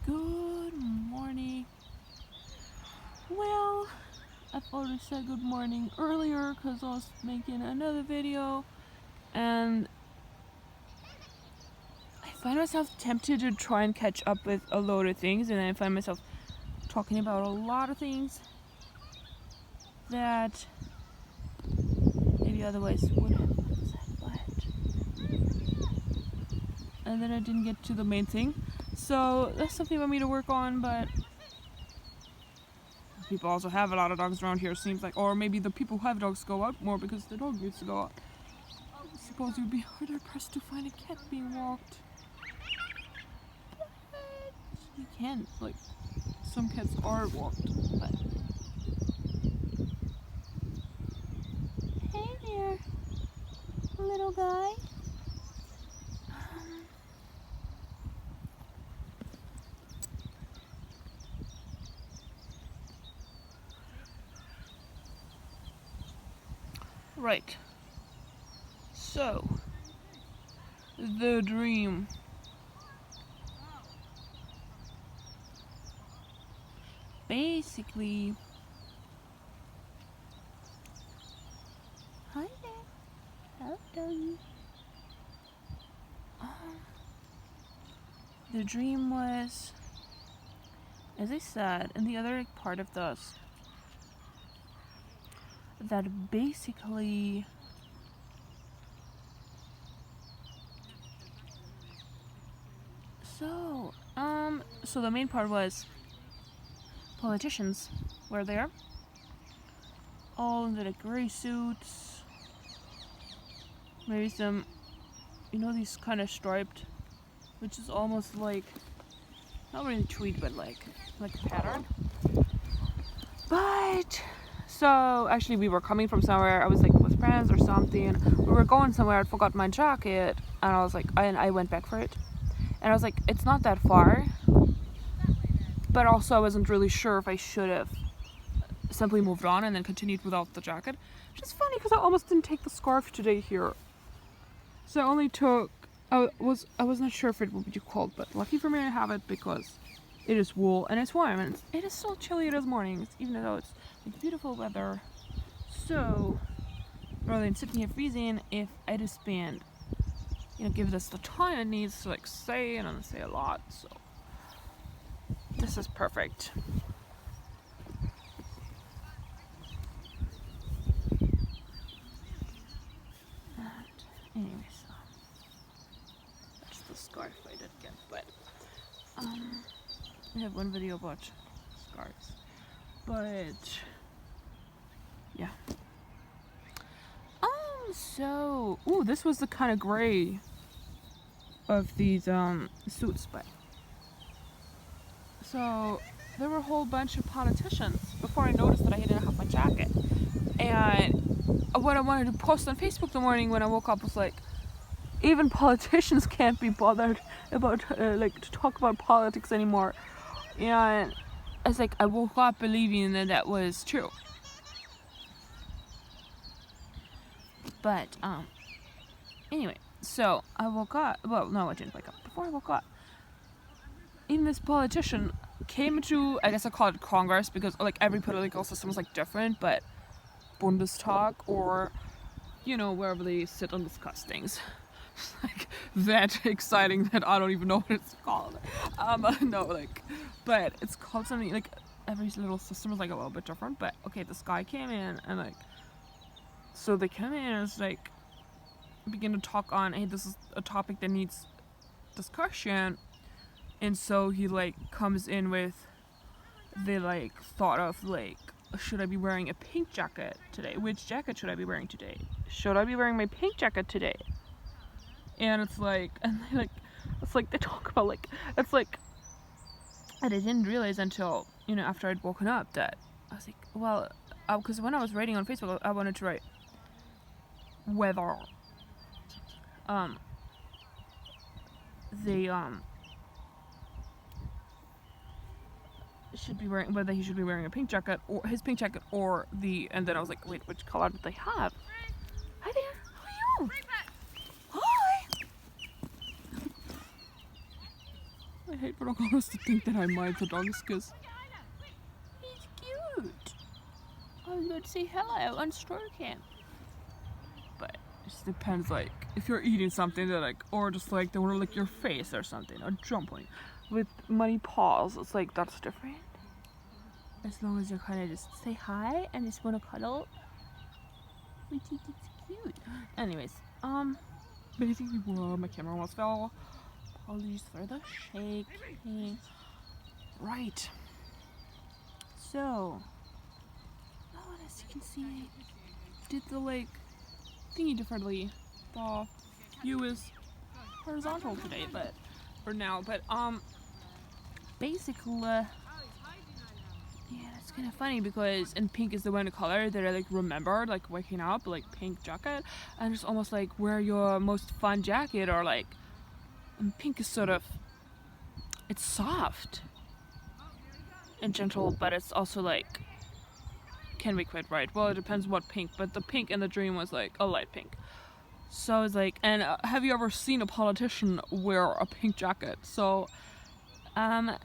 Good morning. Well, I've already said good morning earlier because I was making another video and I find myself tempted to try and catch up with a load of things, and then I find myself talking about a lot of things that maybe otherwise would have been said, and then I didn't get to the main thing. So that's something for me to work on, but people also have a lot of dogs around here, seems like. Or maybe the people who have dogs go out more because the dog needs to go out. I suppose it would be harder pressed to find a cat being walked. But you can, like, some cats are walked, but... Hey there, little guy. Right. So, the dream. Basically, hi there. Hello, doggy. The dream was, as I said, in the other part of this, that basically so the main part was politicians were there, all in the gray suits, maybe some, these kind of striped, which is almost like, not really tweed, but like a pattern. But so actually we were coming from somewhere, I was like with friends or something, we were going somewhere, I forgot my jacket, and I was like, I went back for it, and I was like, it's not that far, but also I wasn't really sure if I should have simply moved on and then continued without the jacket, which is funny because I almost didn't take the scarf today here, so I only took, I was not sure if it would be cold, but lucky for me I have it because it is wool and it's warm, and it is so chilly this morning, even though it's like beautiful weather. So rather than sitting here freezing, if I just spend, give this the time it needs to like say, and I'm gonna say a lot, so this is perfect. And anyway, so that's the scarf I did get, but I have one video about scarves, but yeah. So, ooh, this was the kind of gray of these suits, but so there were a whole bunch of politicians before I noticed that I didn't have my jacket, and what I wanted to post on Facebook the morning when I woke up was like, even politicians can't be bothered about to talk about politics anymore, and it's like I woke up believing that was true. But anyway, so I woke up, well, no, I didn't wake up. Before I woke up, even this politician came to, I guess I call it Congress, because like every political system is like different, but Bundestag, or wherever they sit and discuss things. It's like that exciting that I don't even know what it's called. But it's called something, like every little system is like a little bit different, but okay, this guy came in and like, so they come in and it's like, begin to talk on, hey, this is a topic that needs discussion, and so he like comes in with the like thought of like, should I be wearing a pink jacket today? Which jacket should I be wearing today? Should I be wearing my pink jacket today? And it's like, and they like, it's like they talk about like, it's like, and I didn't realize until after I'd woken up that I was like, well, because when I was writing on Facebook, I wanted to write whether they should be wearing, whether he should be wearing a pink jacket, or his pink jacket, or the, and then I was like, wait, which color did they have? Hi there, how are you? Hi. I hate for August to think that I mind the dogs because he's cute. I was going to say hello and stroke him. But it just depends, like, if you're eating something that, like, or just like they want to lick your face or something, or jump on you. With muddy paws, it's like, that's different. As long as you kind of just say hi and just want to cuddle, we think it's cute. Anyways, basically, whoa, my camera almost fell. Apologies for the shaking. Right. So, as you can see, did the like thingy differently. The view is horizontal today, but for now. But basically, yeah, it's kind of funny because and pink is the one color that I like remembered, like waking up, like pink jacket, and it's almost like wear your most fun jacket or like. And pink is sort of, it's soft and gentle, but it's also like, can be quite bright. Well, it depends what pink, but the pink in the dream was like a light pink. So it's like, and have you ever seen a politician wear a pink jacket? So, and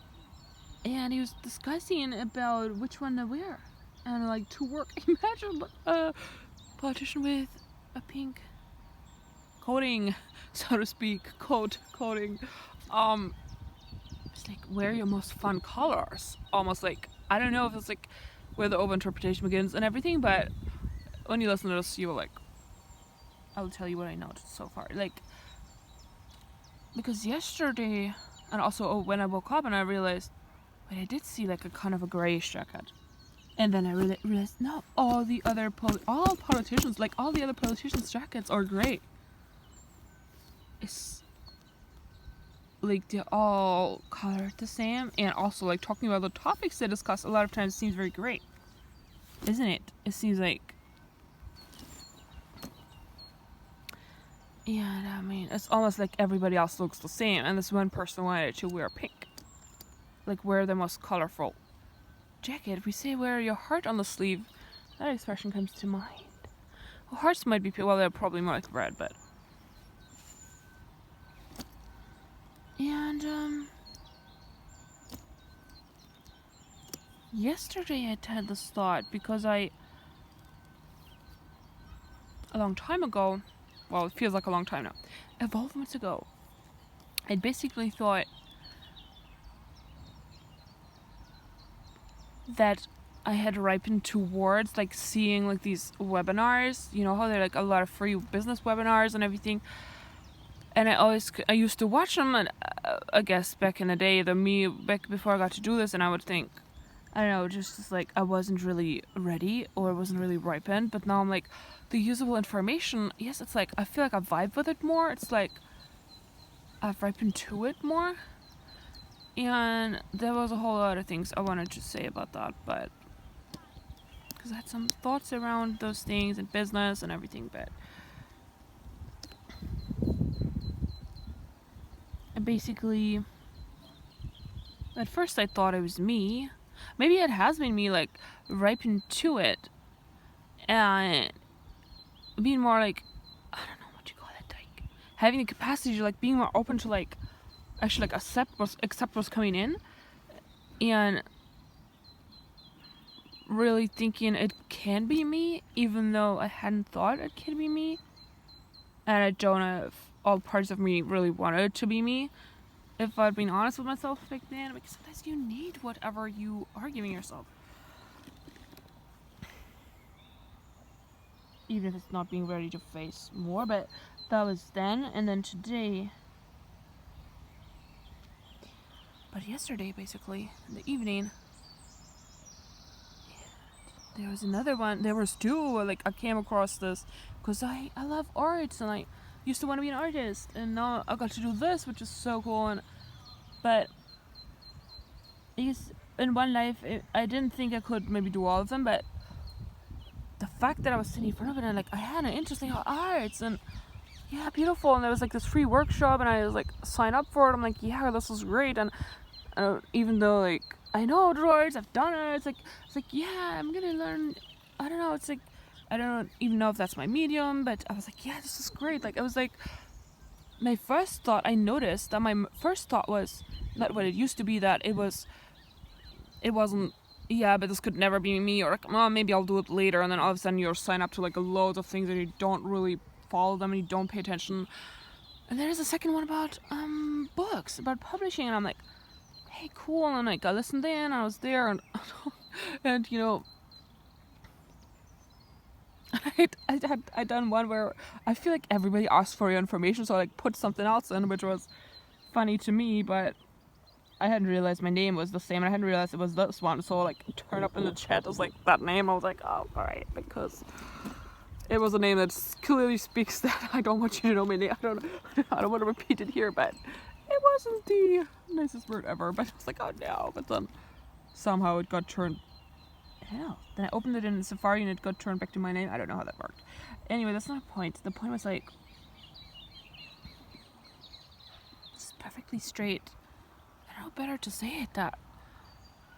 he was discussing about which one to wear. And like to work, imagine a politician with a pink coating, so to speak, coating. It's like wear your most fun colors. Almost like, I don't know if it's like where the over interpretation begins and everything, but when you listen to this, you will like, I will tell you what I noticed so far. Like, because yesterday, and also when I woke up and I realized, wait, I did see like a kind of a grayish jacket. And then I realized, no, all politicians, like all the other politicians' jackets are gray. It's like they're all colored the same, and also like talking about the topics they discuss a lot of times seems very great, isn't it? It seems like, yeah, I mean, it's almost like everybody else looks the same, and this one person wanted to wear pink, like wear the most colorful jacket. We say wear your heart on the sleeve. That expression comes to mind. Well, hearts might be, well, they're probably more like red, but. And, yesterday I had this thought because a long time ago, well, it feels like a long time now, 12 months ago, I basically thought that I had ripened towards like seeing like these webinars, you know how they're like a lot of free business webinars and everything. And I used to watch them, and I guess back in the day, back before I got to do this, and I would think, I don't know, just like I wasn't really ready or wasn't really ripened. But now I'm like, the usable information, yes, it's like I feel like I vibe with it more. It's like I've ripened to it more. And there was a whole lot of things I wanted to say about that, but because I had some thoughts around those things and business and everything, but. Basically, at first I thought it was me. Maybe it has been me, like, ripened to it. And being more, like, I don't know what you call it, like, having the capacity to, like, being more open to, like, actually, like, accept what's coming in. And really thinking it can be me, even though I hadn't thought it could be me. And I don't know if all parts of me really wanted it to be me, if I'd been honest with myself back then, because sometimes you need whatever you are giving yourself, even if it's not being ready to face more. But that was then, and then today, but yesterday basically in the evening, there was another one. There was two. Like I came across this because I love arts, and I used to want to be an artist, and now I got to do this, which is so cool. But in one life, I didn't think I could maybe do all of them, but the fact that I was sitting in front of it and like I had an interest in arts and yeah, beautiful, and there was like this free workshop, and I was like sign up for it. I'm like, yeah, this is great, and even though like I know drawers, I've done it, it's like yeah, I'm gonna learn. I don't know, it's like I don't even know if that's my medium, but I was like, yeah, this is great. Like it was like my first thought, I noticed that my first thought was not what it used to be, that it wasn't, yeah, but this could never be me, or like, oh, maybe I'll do it later, and then all of a sudden you're signed up to like loads of things and you don't really follow them and you don't pay attention. And there's a second one about books, about publishing, and I'm like, hey, cool, and like I listened in, I was there, and and you know, I'd done one where I feel like everybody asked for your information, so I like put something else in, which was funny to me, but I hadn't realized my name was the same, and I hadn't realized it was this one, so like turned up in the chat as like that name. I was like, oh, alright, because it was a name that clearly speaks that I don't want you to know my name. I don't want to repeat it here, but it wasn't the nicest word ever. But I was like, oh no. But then somehow it got turned. Hell. Then I opened it in Safari and it got turned back to my name. I don't know how that worked. Anyway, that's not the point. The point was like, it's perfectly straight. I don't know better to say it that.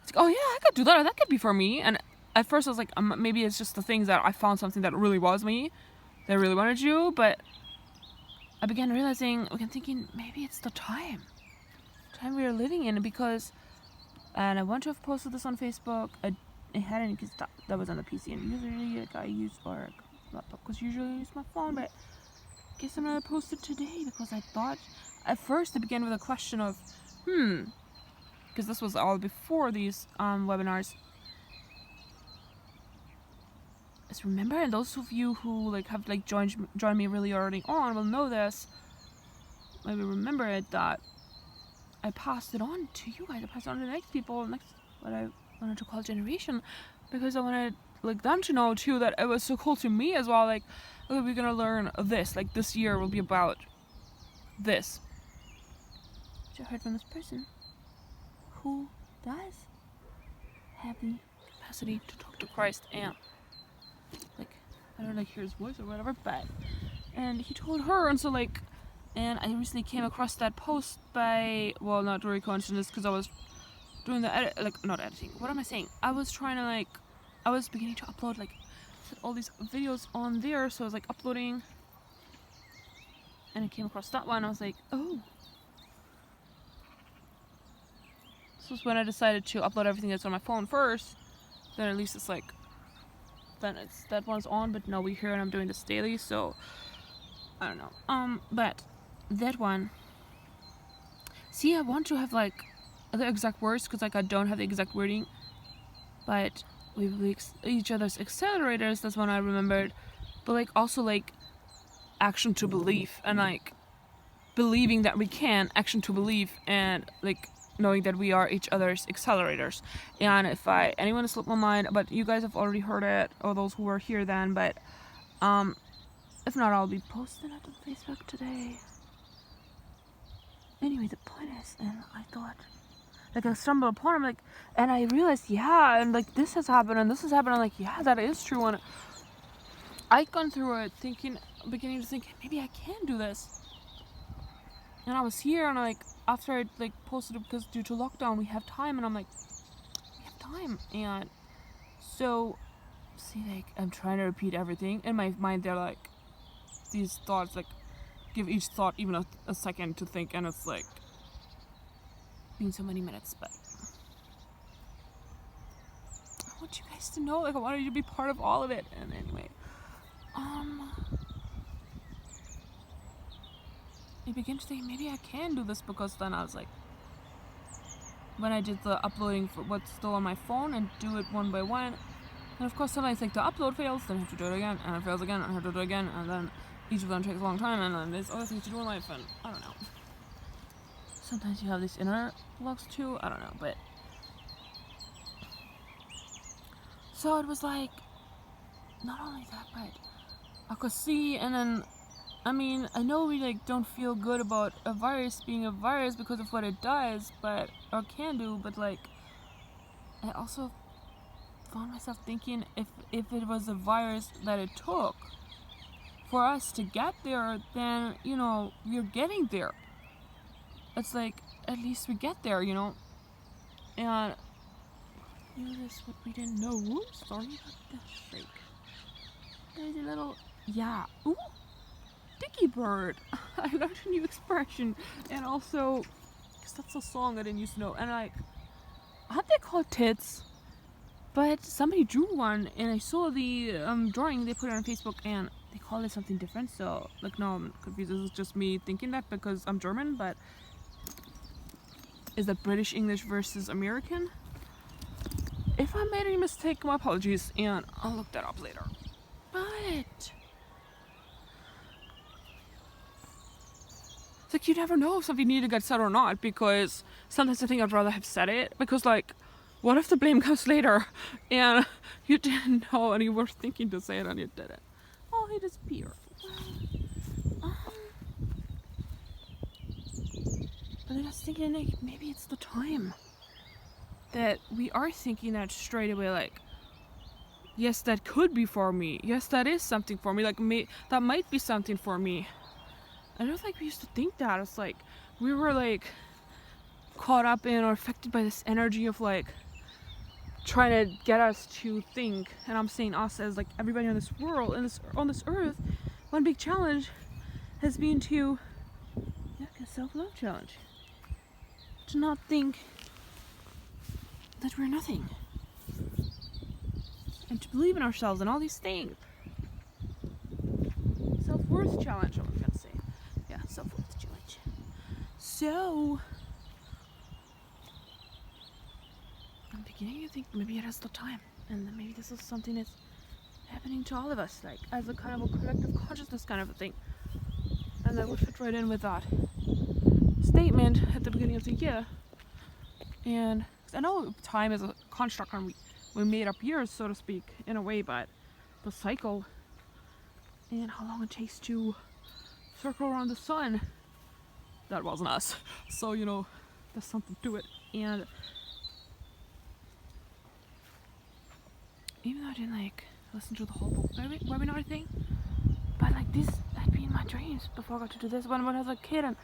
It's like, oh yeah, I could do that. That could be for me. And at first I was like, maybe it's just the things that I found something that really was me, that I really wanted to do, but I began thinking, maybe it's the time we are living in, because, and I want to have posted this on Facebook, I hadn't, because that was on the PC, and usually like, I use our laptop, because usually I use my phone, but I guess I'm gonna post it today, because I thought, at first it began with a question of, because this was all before these webinars. Remember, and those of you who like have like joined me really early on will know this. Maybe remember it, that I passed it on to you guys. I passed it on to the next people, what I wanted to call generation, because I wanted like them to know too that it was so cool to me as well. Like, okay, we're gonna learn this. Like this year will be about this. Which I heard from this person who does have the capacity to talk to Christ and. Like, I don't like hear his voice or whatever, but, and he told her, and so like, and I recently came across that post by, well, not very conscious, because I was doing the not editing, what am I saying? I was trying to like, I was beginning to upload like all these videos on there, so I was like uploading, and I came across that one. I was like, oh, this was when I decided to upload everything that's on my phone first, then at least it's like, then it's that one's on, but no, we're here and I'm doing this daily, so I don't know. But that one, see, I want to have like the exact words, because like I don't have the exact wording, but we each other's accelerators, that's one I remembered, but like also like action to belief, and like believing that we can, action to belief, and like knowing that we are each other's accelerators. And if anyone has slipped my mind, but you guys have already heard it, or those who were here then, but if not, I'll be posting it on Facebook today. Anyway, the point is, and I thought, like I stumbled upon him, like, and I realized, yeah, and like this has happened and this has happened, I'm like, yeah, that is true. And I'd gone through it beginning to think, maybe I can do this. And I was here, and I like, after I like posted it, because due to lockdown we have time, and I'm like, we have time, and so see, like I'm trying to repeat everything in my mind. They're like these thoughts, like give each thought even a second to think, and it's like been so many minutes, but I want you guys to know, like I wanted you to be part of all of it. And anyway, I began to think maybe I can do this, because then I was like, when I did the uploading for what's still on my phone and do it one by one, and of course sometimes like the upload fails, then I have to do it again, and it fails again, and I have to do it again, and then each of them takes a long time, and then there's other things to do in life, and I don't know. Sometimes you have these inner blocks too, I don't know, but so it was like, not only that, but I could see, and then I mean, I know we like don't feel good about a virus being a virus because of what it does, but or can do, but like I also found myself thinking, if it was a virus that it took for us to get there, then you know we're getting there. It's like at least we get there, you know. And notice what we didn't know. Oops, sorry about the shake. There's a little, yeah. Ooh. Sticky Bird. I learned a new expression, and also, because that's a song I didn't used to know, and like, aren't they called tits? But somebody drew one, and I saw the drawing they put it on Facebook, and they call it something different. So like, no, I'm confused. This is just me thinking that because I'm German, but is that British English versus American? If I made any mistake, my apologies, and I'll look that up later. But it's like you never know if something needed to get said or not, because sometimes I think I'd rather have said it, because like, what if the blame comes later and you didn't know and you were thinking to say it and you didn't? Oh, he disappeared. But then I was thinking, like, maybe it's the time that we are thinking that straight away, like, yes, that could be for me. Yes, that is something for me. Like, that might be something for me. I don't think we used to think that. It's like we were like caught up in or affected by this energy of like trying to get us to think. And I'm saying us as like everybody on this world and on this earth. One big challenge has been to a self-love challenge. To not think that we're nothing. And to believe in ourselves and all these things. Self-worth challenge, I was gonna say. Yeah, self-worth challenge. So I'm beginning to think maybe it is the time, and then maybe this is something that's happening to all of us, like as a kind of a collective consciousness kind of a thing. And that would fit right in with that statement at the beginning of the year. And I know time is a construct and we made up years, so to speak, in a way, but the cycle and how long it takes to circle around the sun, that wasn't us. So, you know, there's something to it. And even though I didn't like listen to the whole book webinar thing, but like this had been my dreams before I got to do this when I was a kid. And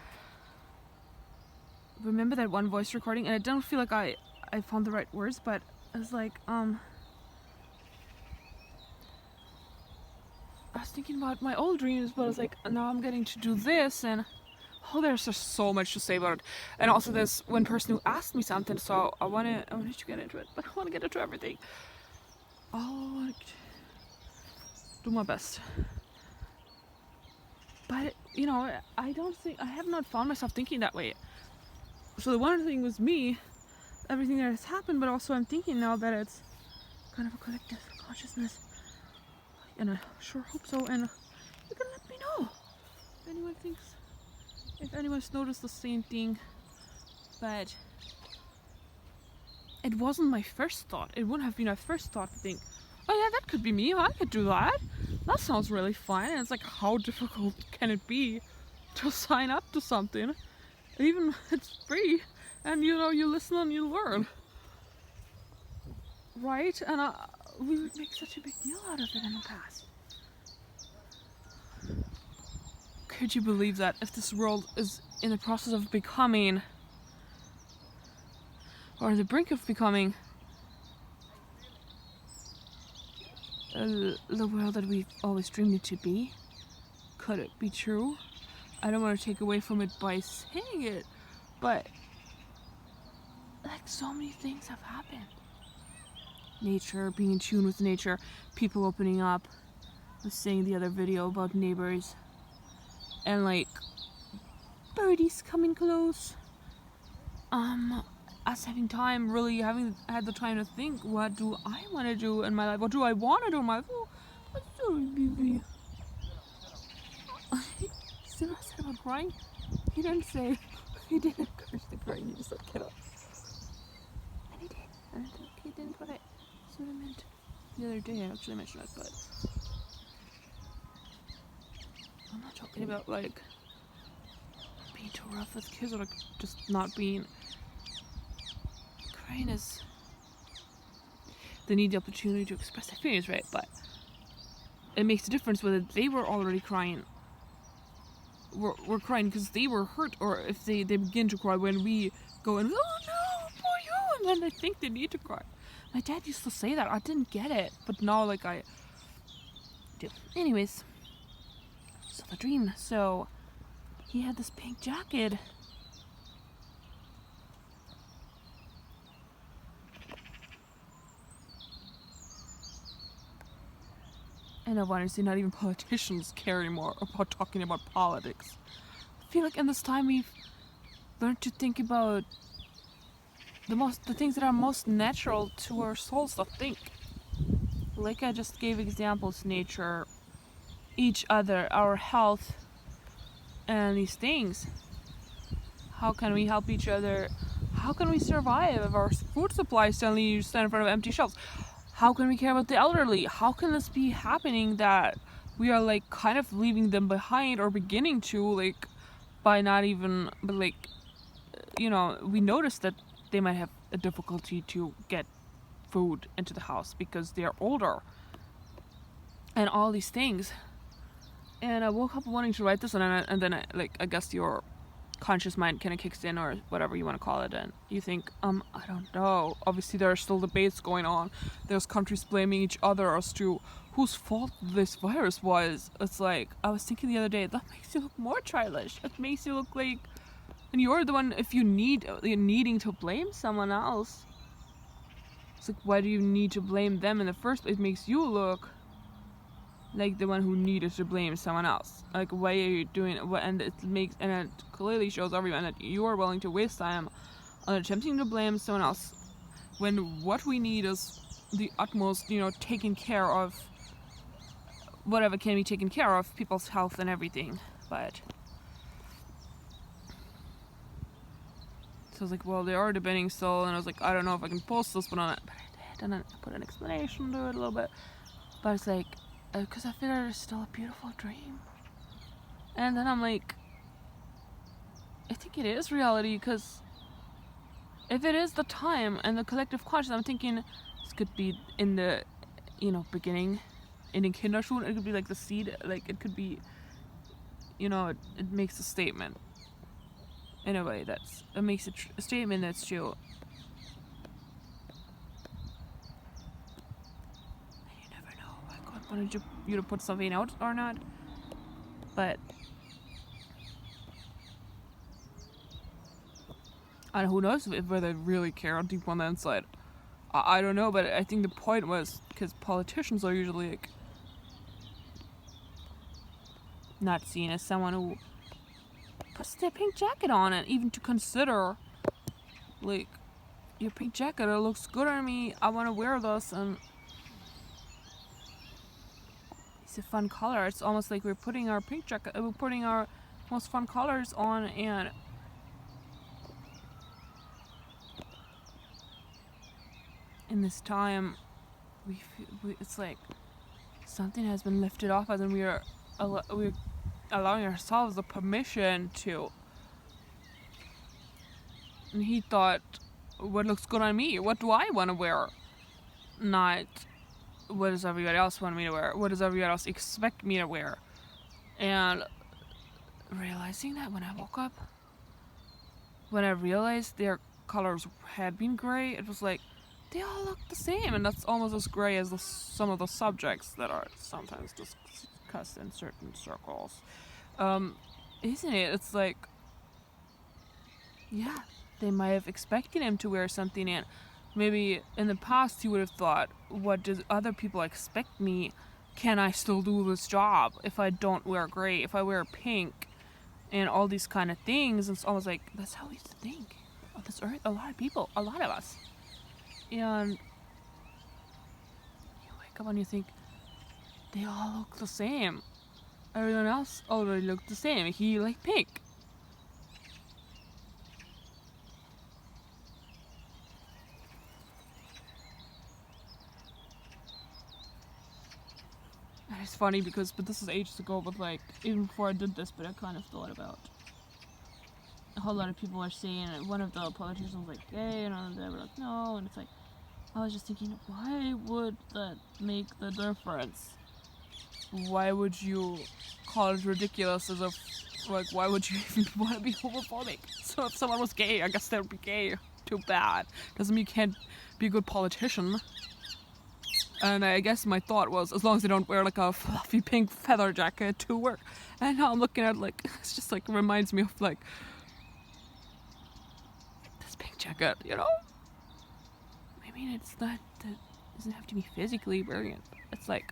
remember that one voice recording, and I don't feel like I found the right words, but it was like I was thinking about my old dreams, but I was like, now I'm getting to do this, and oh, there's just so much to say about it. And also there's one person who asked me something, so I wanted to get into it, but I want to get into everything. I'll do my best. But you know, I have not found myself thinking that way. So the one thing was me, everything that has happened, but also I'm thinking now that it's kind of a collective consciousness. And I sure hope so, and you can let me know if anyone's noticed the same thing. But it wasn't my first thought. It wouldn't have been my first thought to think, oh yeah, that could be me, I could do that. That sounds really fun. And it's like, how difficult can it be to sign up to something? Even it's free, and you know, you listen and you learn. Right? And we would make such a big deal out of it in the past. Could you believe that if this world is in the process of becoming, or the brink of becoming, the world that we've always dreamed it to be? Could it be true? I don't want to take away from it by saying it, but like so many things have happened. Nature, being in tune with nature, people opening up. I was saying the other video about neighbors, and like birdies coming close. Us having time, really having had the time to think, what do I want to do in my life? What do I want to do in my life? Oh, sorry, baby. See what I said about crying? He didn't encourage the crying, he just said get up. And he did. And I think he didn't put it. That's what I meant the other day. I actually mentioned it, but I'm not talking about like being too rough with kids, or like just not being. Crying is, they need the opportunity to express their feelings, right? But it makes a difference whether they were already crying. We're crying because they were hurt, or if they begin to cry when we go and, oh no, poor you, and then they think they need to cry. My dad used to say that. I didn't get it, but now like I do. Anyways, still a dream. So he had this pink jacket. And I've honestly not even politicians care anymore about talking about politics. I feel like in this time we've learned to think about the things that are most natural to our souls to think. Like I just gave examples, nature, each other, our health, and these things. How can we help each other? How can we survive if our food supply suddenly stand in front of empty shelves? How can we care about the elderly? How can this be happening that we are like kind of leaving them behind or beginning to, like, by not even, but like, you know, we notice that they might have a difficulty to get food into the house because they're older and all these things. And I woke up wanting to write this, and then I guess your conscious mind kind of kicks in, or whatever you want to call it, and you think, I don't know. Obviously, there are still debates going on. There's countries blaming each other as to whose fault this virus was. It's like, I was thinking the other day, that makes you look more childish. It makes you look like, and you're the one, if you're needing to blame someone else. It's like, why do you need to blame them in the first place? It makes you look like the one who needed to blame someone else. Like, why are you doing it? And it clearly shows everyone that you are willing to waste time on attempting to blame someone else when what we need is the utmost, taking care of whatever can be taken care of, people's health and everything. But so I was like, well, they are debating still, and I was like, I don't know if I can post this, but I did, and I put an explanation to it a little bit. But it's like, because I feel like it's still a beautiful dream. And then I'm like, I think it is reality, because if it is the time and the collective conscious, I'm thinking this could be in the, beginning, in the Kinderschuhen, it could be like the seed, like it could be, it makes a statement. In a way, it makes a statement that's true. Wanted you to put something out or not, but and who knows whether they really care deep on the inside. I don't know, but I think the point was because politicians are usually like not seen as someone who puts their pink jacket on, and even to consider like, your pink jacket, it looks good on me, I want to wear this, and it's a fun color. It's almost like we're putting our pink jacket, we're putting our most fun colors on, and in this time, it's like something has been lifted off us, and we're allowing ourselves the permission to. And he thought, what looks good on me? What do I want to wear? Not, what does everybody else want me to wear? What does everybody else expect me to wear? And realizing that when I woke up, when I realized their colors had been gray, it was like, they all look the same, and that's almost as gray as some of the subjects that are sometimes discussed in certain circles. Isn't it? It's like, yeah, they might have expected him to wear something, and maybe in the past he would have thought, what do other people expect me? Can I still do this job if I don't wear gray, if I wear pink, and all these kind of things? It's almost like, that's how we used to think on this earth. A lot of people, a lot of us. And you wake up and you think, they all look the same. Everyone else already looked the same. He liked pink. And it's funny because, but this is ages ago, but like, even before I did this, but I kind of thought about a whole lot of people are saying, one of the politicians was like, gay, and they were like, no, and it's like, I was just thinking, why would that make the difference? Why would you call it ridiculous as if, like, why would you even want to be homophobic? So if someone was gay, I guess they'd be gay. Too bad. Doesn't mean you can't be a good politician. And I guess my thought was, as long as I don't wear like a fluffy pink feather jacket to work. And now I'm looking at it, like, it's just like reminds me of like this pink jacket, you know? I mean, it's not that, it doesn't have to be physically brilliant. It's like,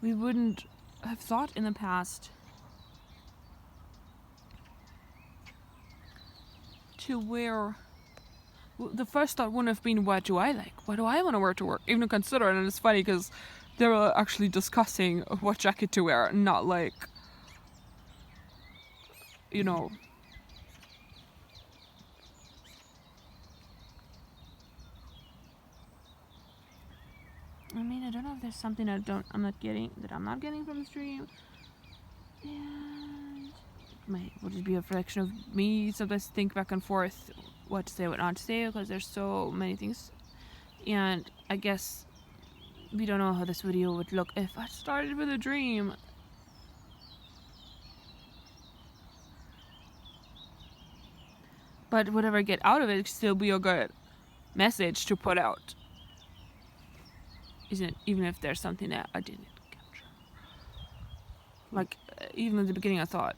we wouldn't have thought in the past to wear, the first thought wouldn't have been, what do I like? What do I want to wear to work? Even consider it. And it's funny because they were actually discussing what jacket to wear, not like, you know. I mean, I don't know if there's something I'm not getting from the stream. And would it be a reflection of me sometimes think back and forth what to say, what not to say, because there's so many things. And I guess we don't know how this video would look if I started with a dream. But whatever I get out of it could still be a good message to put out. Isn't it? Even if there's something that I didn't capture. Like, even at the beginning I thought,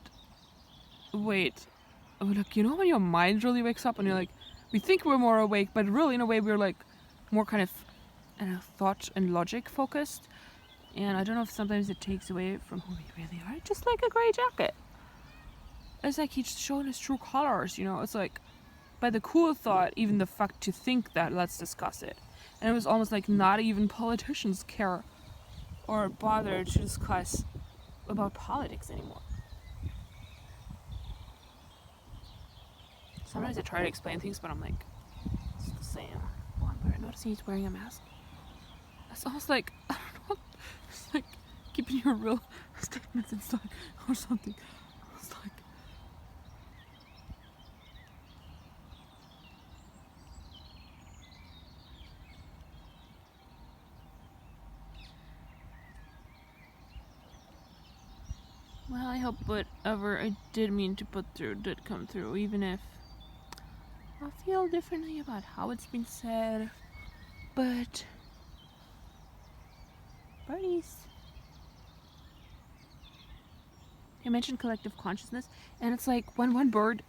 wait, like, you know when your mind really wakes up and you're like, we think we're more awake, but really in a way we're like more kind of thought and logic focused. And I don't know if sometimes it takes away from who we really are. Just like a grey jacket. It's like he's showing his true colors, you know. It's like, by the cool thought, even the fact to think that, let's discuss it. And it was almost like not even politicians care or bother to discuss about politics anymore. Sometimes I try to explain things, but I'm like, it's the same. Oh, I'm noticing he's wearing a mask. It's almost like, I don't know, it's like keeping your real statements inside or something. It's like, well, I hope whatever I did mean to put through did come through, even if I feel differently about how it's been said. But birdies. I mentioned collective consciousness, and it's like when one bird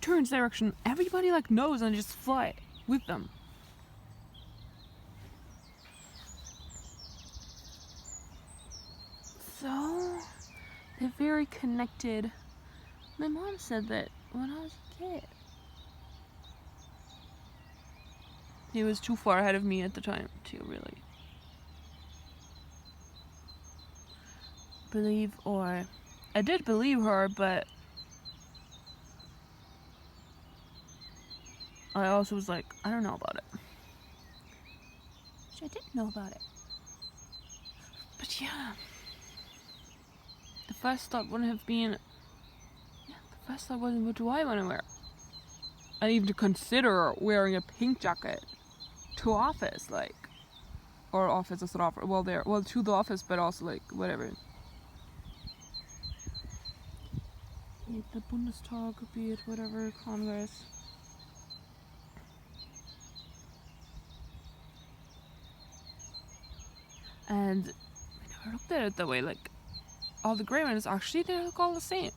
turns direction, everybody like knows and just fly with them. So they're very connected. My mom said that when I was a kid. He was too far ahead of me at the time to really believe, or I did believe her, but I also was like, I don't know about it. Which I didn't know about it. But yeah. The first thought wouldn't have been, the first thought wasn't, what do I want to wear? And even to consider wearing a pink jacket to office, like, or office is not offer, well to the office, but also like whatever. Be it the Bundestag, be it whatever, Congress. And I never looked at it that way, like, all the grey ones, actually they look all the same.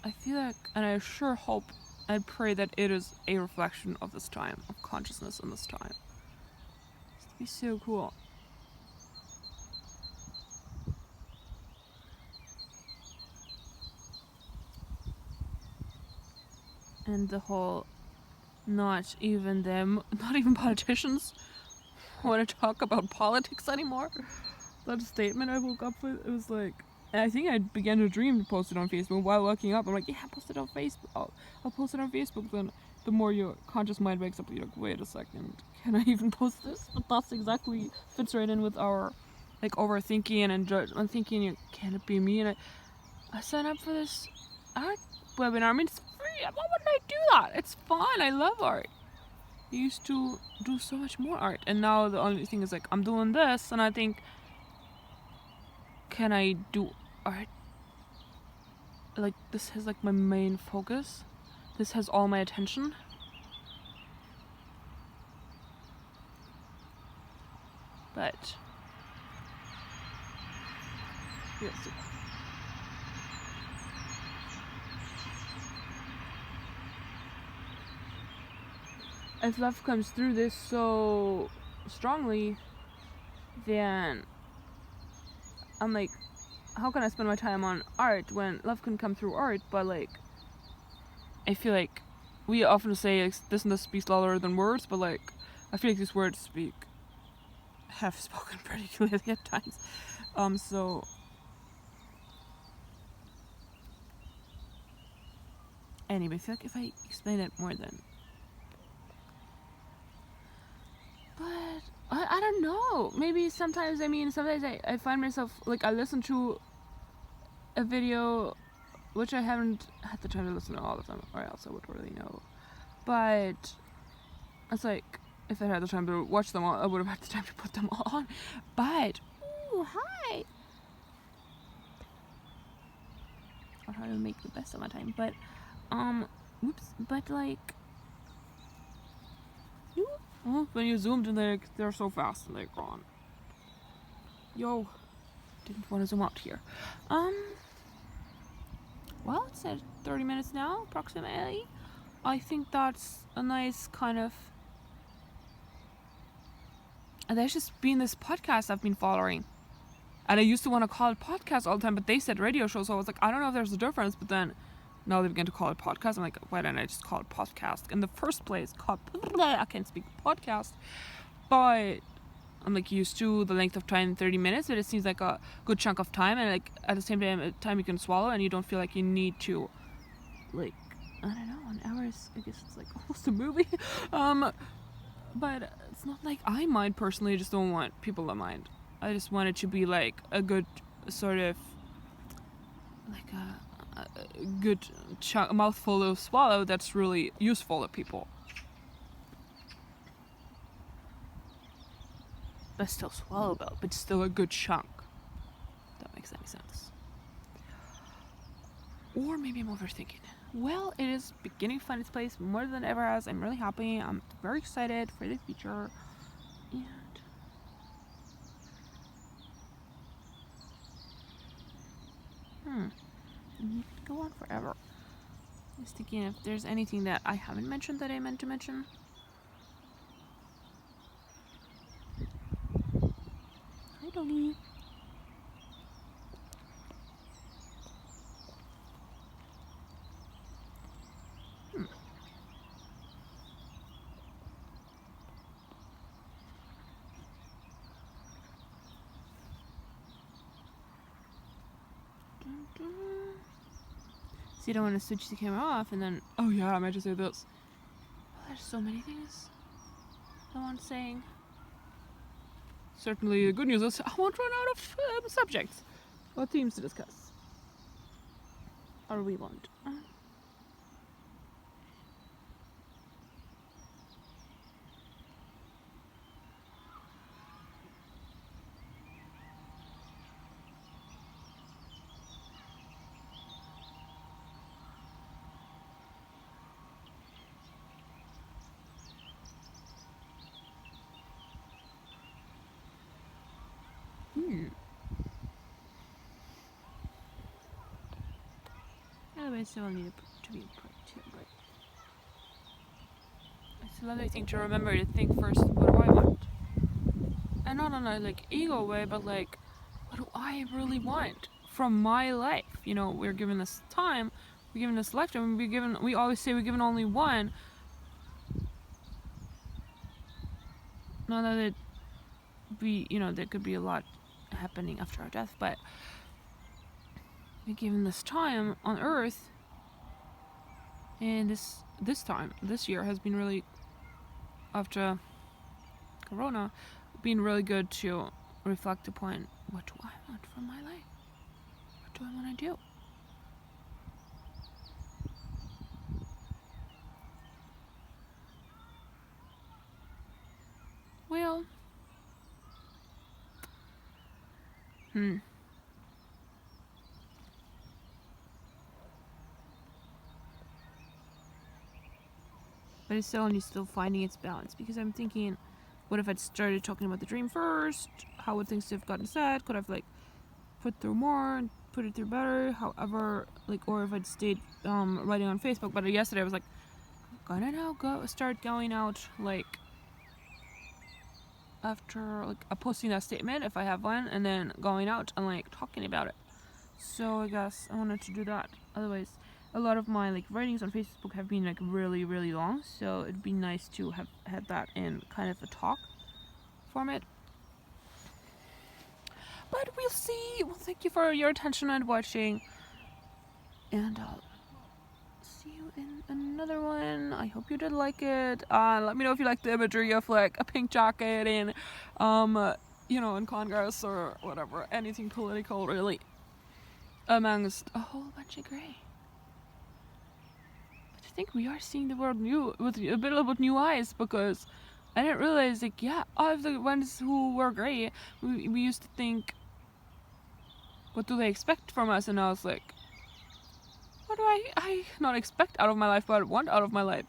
I feel like, and I sure hope and pray that it is a reflection of this time, of consciousness in this time. It'd be so cool. And the whole, not even politicians want to talk about politics anymore. That statement I woke up with, it was like, and I think I began to dream to post it on Facebook while waking up. I'm like, yeah, post it on Facebook. I'll post it on Facebook. Then the more your conscious mind wakes up, you're like, wait a second, can I even post this? But that's exactly fits right in with our like overthinking and thinking, can it be me? And I signed up for this art webinar. I mean, it's free. Why wouldn't I do that? It's fun. I love art. I used to do so much more art, and now the only thing is like I'm doing this, and I think, can I do art? Like, this has like my main focus. This has all my attention. But we'll see. If love comes through this so strongly, then I'm like, how can I spend my time on art when love can come through art? But like, I feel like we often say like, this and this speaks louder than words, but like, I feel like these words have spoken pretty clearly at times. So anyway, I feel like if I explain it more, then. But I don't know. Maybe sometimes I find myself like I listen to a video which I haven't had the time to listen to all the time, or else I would really know. But it's like if I had the time to watch them all, I would have had the time to put them all on. But ooh, hi. I'll try to make the best of my time. But whoops. But like, when you zoomed in, they're so fast and they're gone. Yo, didn't want to zoom out here. Well, it's at 30 minutes now, approximately. I think that's a nice kind of. And there's just been this podcast I've been following. And I used to want to call it podcast all the time, but they said radio show, so I was like, I don't know if there's a difference, but then now they begin to call it podcast. I'm like, why didn't I just call it podcast? In the first place, I can't speak podcast. But I'm like used to the length of time, 30 minutes, but it seems like a good chunk of time, and like at the same time you can swallow, and you don't feel like you need to, like, I don't know, an hour is, I guess it's like almost a movie. But it's not like I mind personally. I just don't want people to mind. I just want it to be like a good sort of, like a good a mouthful of swallow that's really useful to people. But still swallowable, but still a good chunk. If that makes any sense. Or maybe I'm overthinking. Well, it is beginning to find its place more than ever has. I'm really happy. I'm very excited for the future. And it could go on forever. I was thinking if there's anything that I haven't mentioned that I meant to mention. Hi, doggy. See, I don't want to switch the camera off and then, oh yeah, I might just say this. Well, there's so many things I want saying. Certainly, the good news is I won't run out of subjects or themes to discuss. Or we won't. I still need to be part two, but it's another thing to remember to think first, what do I want? And not on a like ego way, but like, what do I really want from my life? You know, we're given this time, we're given this lifetime, we always say we're given only one. Not that it be, you know, there could be a lot happening after our death, but we're given this time on Earth. And this year has been really, after Corona, been really good to reflect upon what do I want from my life? What do I want to do? Well, but it's still finding its balance, because I'm thinking what if I'd started talking about the dream first? How would things have gotten said? Could I've like put through more and put it through better? However, like, or if I'd stayed writing on Facebook. But yesterday I was like, gonna now start going out like after like posting that statement if I have one, and then going out and like talking about it. So I guess I wanted to do that. Otherwise, a lot of my like writings on Facebook have been like really, really long, so it'd be nice to have had that in kind of a talk format. But we'll see. Well, thank you for your attention and watching, and I'll see you in another one. I hope you did like it. Let me know if you like the imagery of like a pink jacket and you know, in Congress or whatever, anything political really, amongst a whole bunch of grey. But I think we are seeing the world new with a bit of new eyes, because I didn't realize, like, yeah, of the ones who were grey, we used to think, what do they expect from us? And I was like, what do I not expect out of my life, but want out of my life?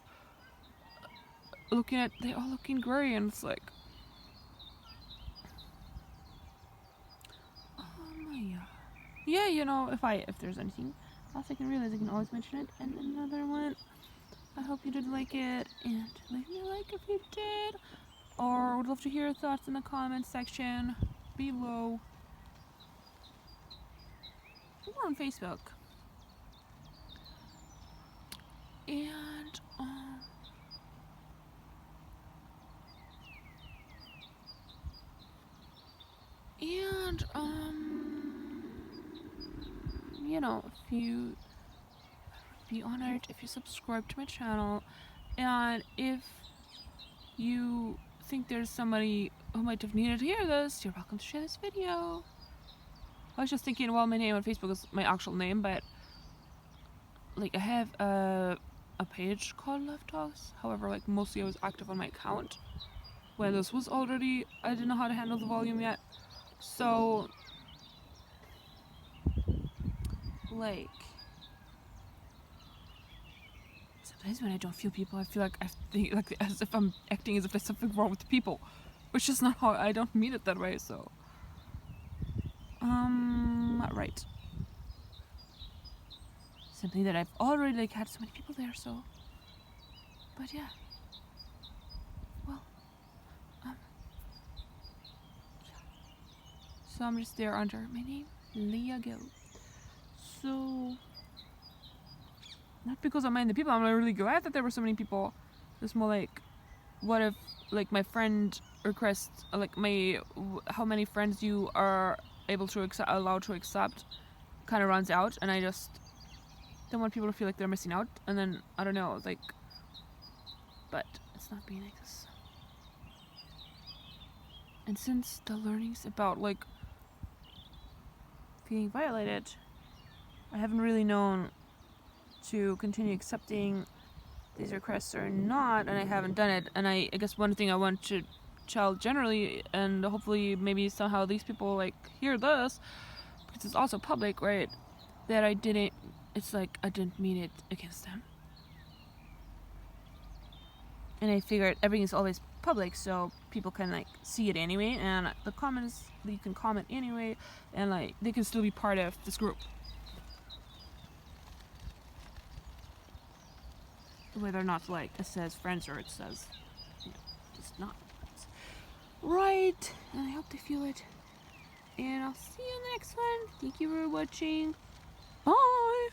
Looking at, they all looking grey, and it's like, yeah, you know, if there's anything else I can realize, I can always mention it. And another one, I hope you did like it, and leave me a like if you did, or would love to hear your thoughts in the comments section below, or on Facebook. And you know, if you be honored if you subscribe to my channel, and if you think there's somebody who might have needed to hear this, you're welcome to share this video. I was just thinking, well, my name on Facebook is my actual name, but like I have a page called Love Talks. However, like mostly I was active on my account when this was already, I didn't know how to handle the volume yet. So like sometimes when I don't feel people, I feel like I think like as if I'm acting as if there's something wrong with the people, which is not how, I don't mean it that way. So right, simply that I've already like had so many people there. So, but yeah, well, yeah. So I'm just there under my name, Leah Gill. So not because I mind the people, I'm really glad that there were so many people. It's more like, what if like my friend requests, like how many friends you are able to allowed to accept kind of runs out, and I just don't want people to feel like they're missing out, and then I don't know, like, but it's not being like this. And since the learnings about like feeling violated, I haven't really known to continue accepting these requests or not, and I haven't done it. And I guess one thing I want to tell generally, and hopefully maybe somehow these people like hear this, because it's also public, right, that I didn't, it's like I didn't mean it against them. And I figured everything is always public, so people can like see it anyway, and the comments, you can comment anyway, and like they can still be part of this group, whether or not like it says friends or it says, you know, just not friends. Right, and I hope they feel it, and I'll see you next one. Thank you for watching. Bye.